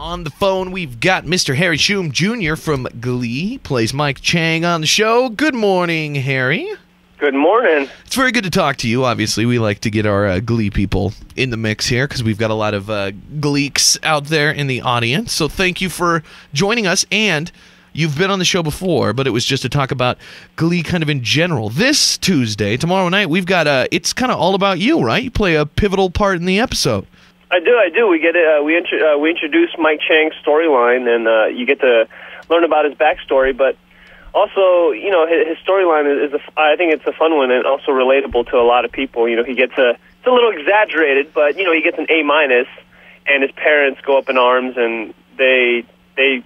On the phone, we've got Mr. Harry Shum Jr. from Glee. He plays Mike Chang on the show. Good morning, Harry. Good morning. It's very good to talk to you. Obviously, we like to get our Glee people in the mix here because we've got a lot of Gleeks out there in the audience. So thank you for joining us. And you've been on the show before, but it was just to talk about Glee kind of in general. This Tuesday, tomorrow night, we've got it's kind of all about you, right? You play a pivotal part in the episode. I do. We get it. We introduce Mike Chang's storyline, and you get to learn about his backstory. But also, you know, his storyline I think it's a fun one and also relatable to a lot of people. You know, it's a little exaggerated, but you know, he gets an A-, and his parents go up in arms, and they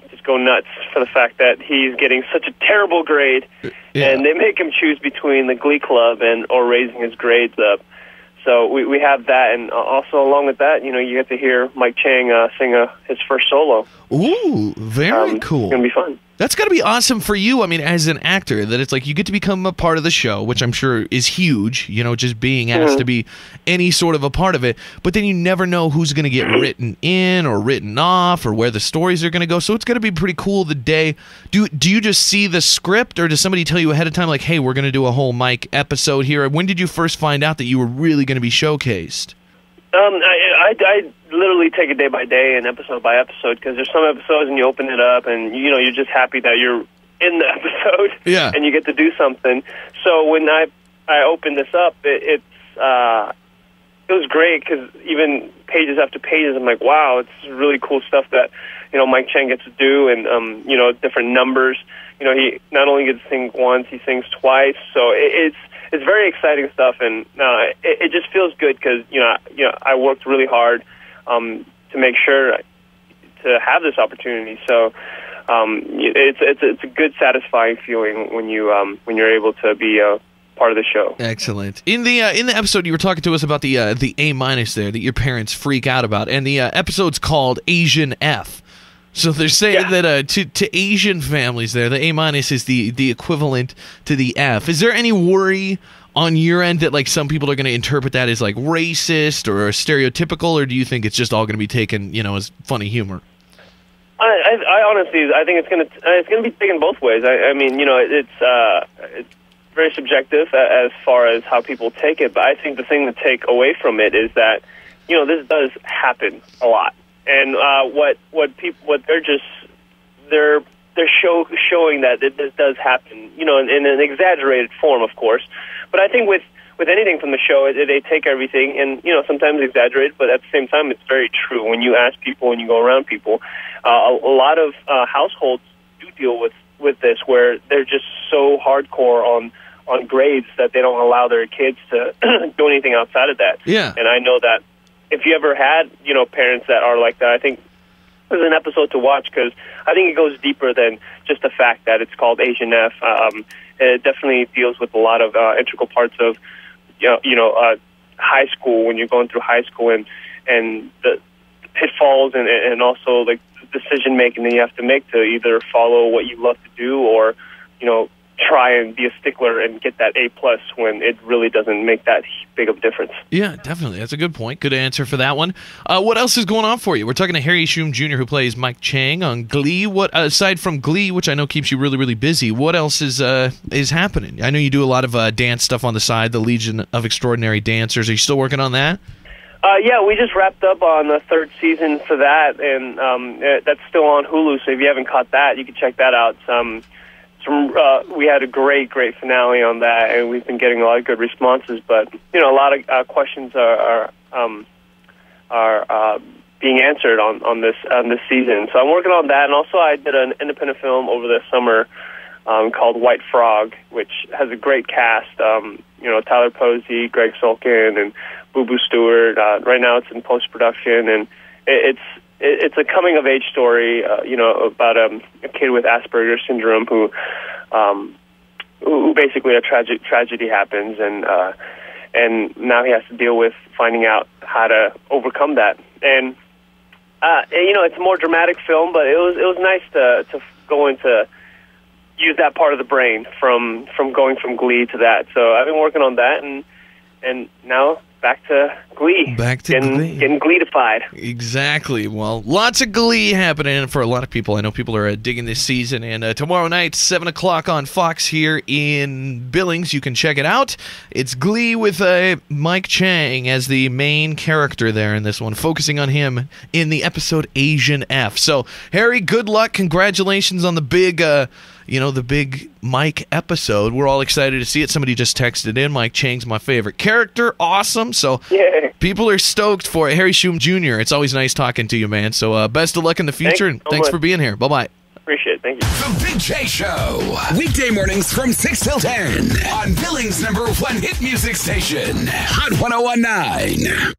just go nuts for the fact that he's getting such a terrible grade, and they make him choose between the Glee Club or raising his grades up. So we have that, and also along with that, you know, you get to hear Mike Chang sing his first solo. Ooh, very cool. It's going to be fun. That's got to be awesome for you, I mean, as an actor, that it's like you get to become a part of the show, which I'm sure is huge, you know, just being asked to be any sort of a part of it, but then you never know who's going to get written in or written off or where the stories are going to go, so it's going to be pretty cool the day. Do you just see the script, or does somebody tell you ahead of time, like, hey, we're going to do a whole Mike episode here? When did you first find out that you were really going to be showcased? I literally take it day by day and episode by episode, because there's some episodes and you open it up and, you know, you're just happy that you're in the episode and you get to do something. So when I opened this up, it was great, because even pages after pages, I'm like, wow, it's really cool stuff that, you know, Mike Chang gets to do, and, you know, different numbers. You know, he not only gets to sing once, he sings twice, so it's very exciting stuff, and it just feels good because you know I worked really hard to make sure to have this opportunity. So it's a good, satisfying feeling when you're able to be a part of the show. Excellent. In the episode, you were talking to us about the A- there that your parents freak out about, and the episode's called Asian F. So they're saying that to Asian families there, the A- is the equivalent to the F. Is there any worry on your end that like some people are going to interpret that as like racist or stereotypical, or do you think it's just all going to be taken, you know, as funny humor? I honestly, I think it's gonna be taken both ways. I mean, you know, it's very subjective as far as how people take it, but I think the thing to take away from it is that, you know, this does happen a lot. And they're showing that this does happen, you know, in an exaggerated form, of course. But I think with anything from the show, they take everything and, you know, sometimes exaggerate, but at the same time, it's very true. When you ask people, when you go around people, a lot of households do deal with this, where they're just so hardcore on grades that they don't allow their kids to do anything outside of that. Yeah. And I know that if you ever had, you know, parents that are like that, I think there's an episode to watch, because I think it goes deeper than just the fact that it's called Asian F. It definitely deals with a lot of integral parts of, high school, when you're going through high school, and the pitfalls and also like the decision making that you have to make to either follow what you love to do or, you know, try and be a stickler and get that A+ when it really doesn't make that big of a difference. Yeah, definitely. That's a good point. Good answer for that one. What else is going on for you? We're talking to Harry Shum Jr., who plays Mike Chang on Glee. What aside from Glee, which I know keeps you really, really busy, what else is happening? I know you do a lot of dance stuff on the side, the Legion of Extraordinary Dancers. Are you still working on that? Yeah, we just wrapped up on the 3rd season for that, and that's still on Hulu, so if you haven't caught that, you can check that out. We had a great finale on that, and we've been getting a lot of good responses. But you know, a lot of questions are being answered on this season. So I'm working on that, and also I did an independent film over the summer called White Frog, which has a great cast. You know, Tyler Posey, Greg Sulkin, and Boo Boo Stewart. Right now, it's in post production, and it's a coming of age story, you know, about a kid with Asperger's syndrome who basically a tragedy happens, and now he has to deal with finding out how to overcome that. And you know, it's a more dramatic film, but it was nice to go into use that part of the brain from going from Glee to that. So I've been working on that, and now back to Glee. Getting Glee-ified. Exactly. Well, lots of Glee happening for a lot of people. I know people are digging this season. And tomorrow night, 7 o'clock on Fox here in Billings. You can check it out. It's Glee with Mike Chang as the main character there in this one, focusing on him in the episode Asian F. So, Harry, good luck. Congratulations on the big... the big Mike episode. We're all excited to see it. Somebody just texted in, Mike Chang's my favorite character. Awesome. So people are stoked for it. Harry Shum Jr., it's always nice talking to you, man. So best of luck in the future, and thanks for being here. Bye-bye. Appreciate it. Thank you. The Big J Show. Weekday mornings from 6 till 10 on Billings' #1 hit music station, Hot 101.9.